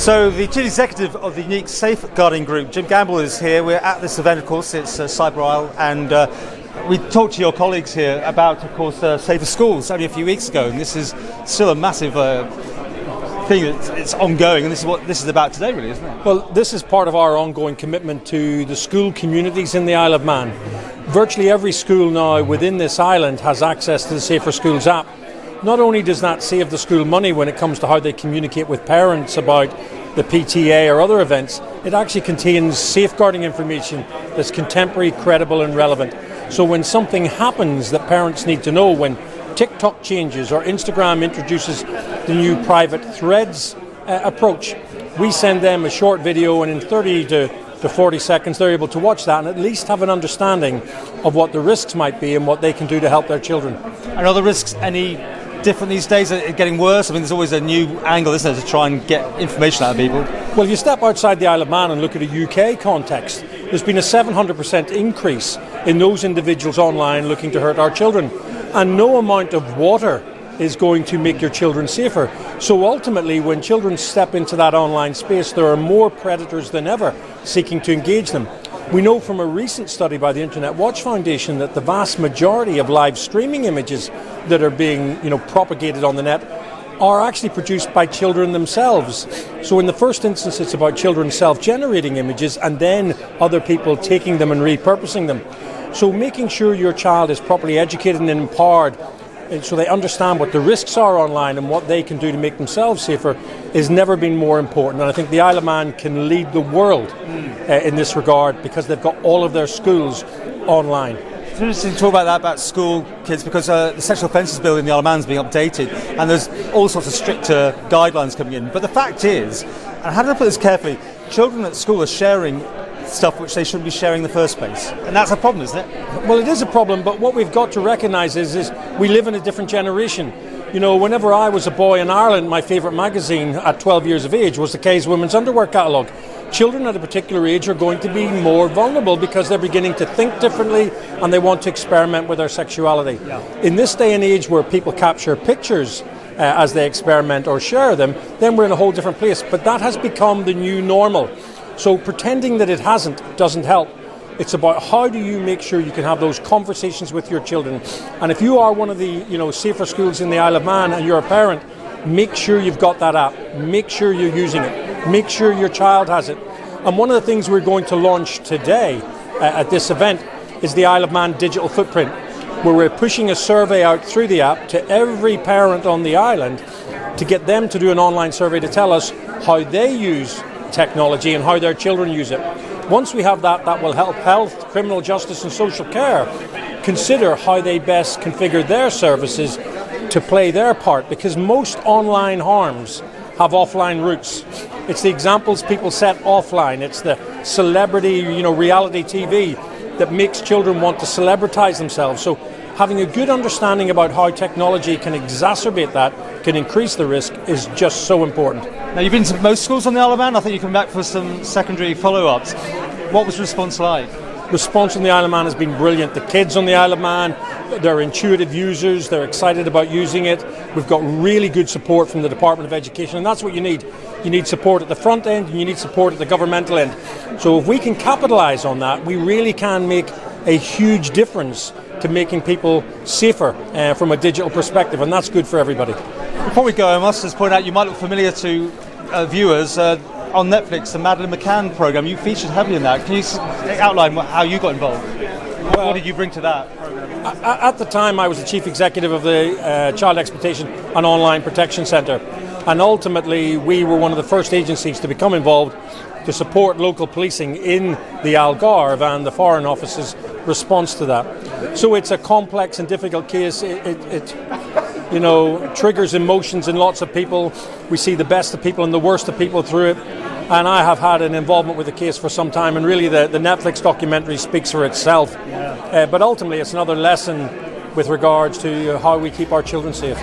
So the Chief Executive of the Unique Safeguarding Group, Jim Gamble, is here. We're at this event, of course, it's CYBERISLE, and we talked to your colleagues here about, of course, safer schools only a few weeks ago, and this is still a massive thing that's ongoing, and this is what this is about today, really, isn't it? Well, this is part of our ongoing commitment to the school communities in the Isle of Man. Virtually every school now within this island has access to the Safer Schools app. Not only does that save the school money when it comes to how they communicate with parents about the PTA or other events, it actually contains safeguarding information that's contemporary, credible and relevant. So when something happens that parents need to know, when TikTok changes or Instagram introduces the new private threads approach, we send them a short video, and in 30 to 40 seconds they're able to watch that and at least have an understanding of what the risks might be and what they can do to help their children. And are the risks any different these days? Are they getting worse? I mean, there's always a new angle, isn't there, to try and get information out of people? Well, if you step outside the Isle of Man and look at a UK context, there's been a 700% increase in those individuals online looking to hurt our children. And no amount of water is going to make your children safer. So ultimately, when children step into that online space, there are more predators than ever seeking to engage them. We know from a recent study by the Internet Watch Foundation that the vast majority of live streaming images that are being propagated on the net are actually produced by children themselves. So in the first instance, it's about children self-generating images and then other people taking them and repurposing them. So making sure your child is properly educated and empowered so they understand what the risks are online and what they can do to make themselves safer has never been more important. And I think the Isle of Man can lead the world in this regard because they've got all of their schools online. It's interesting to talk about that, about school kids, because the Sexual Offences Bill in the Isle of Man is being updated and there's all sorts of stricter guidelines coming in. But the fact is, and how do I put this carefully, children at school are sharing stuff which they shouldn't be sharing in the first place. And that's a problem, isn't it? Well, it is a problem, but what we've got to recognise is we live in a different generation. You know, whenever I was a boy in Ireland, my favourite magazine at 12 years of age was the Kay's Women's Underwear Catalogue. Children at a particular age are going to be more vulnerable because they're beginning to think differently and they want to experiment with their sexuality. Yeah. In this day and age where people capture pictures as they experiment or share them, then we're in a whole different place. But that has become the new normal. So pretending that it hasn't doesn't help. It's about how do you make sure you can have those conversations with your children. And if you are one of the safer schools in the Isle of Man and you're a parent, make sure you've got that app. Make sure you're using it. Make sure your child has it. And one of the things we're going to launch today at this event is the Isle of Man Digital Footprint, where we're pushing a survey out through the app to every parent on the island to get them to do an online survey to tell us how they use technology and how their children use it. Once we have that, that will help health, criminal justice and social care consider how they best configure their services to play their part, because most online harms have offline roots. It's the examples people set offline. It's the celebrity, reality TV that makes children want to celebritize themselves. So having a good understanding about how technology can exacerbate that, can increase the risk, is just so important. Now, you've been to most schools on the Isle of Man. I think you come back for some secondary follow-ups. What was the response like? Response on the Isle of Man has been brilliant. The kids on the Isle of Man, they're intuitive users, they're excited about using it. We've got really good support from the Department of Education, and that's what you need. You need support at the front end and you need support at the governmental end. So if we can capitalise on that, we really can make a huge difference to making people safer from a digital perspective, and that's good for everybody. Before we go, I must just point out, you might look familiar to viewers on Netflix, the Madeleine McCann programme. You featured heavily in that. Can you outline how you got involved? What did you bring to that programme? At the time, I was the Chief Executive of the Child Exploitation and Online Protection Centre, and ultimately we were one of the first agencies to become involved to support local policing in the Algarve and the Foreign Office's response to that. So it's a complex and difficult case. It triggers emotions in lots of people. We see the best of people and the worst of people through it. And I have had an involvement with the case for some time, and really the Netflix documentary speaks for itself. Yeah. But ultimately it's another lesson with regards to how we keep our children safe.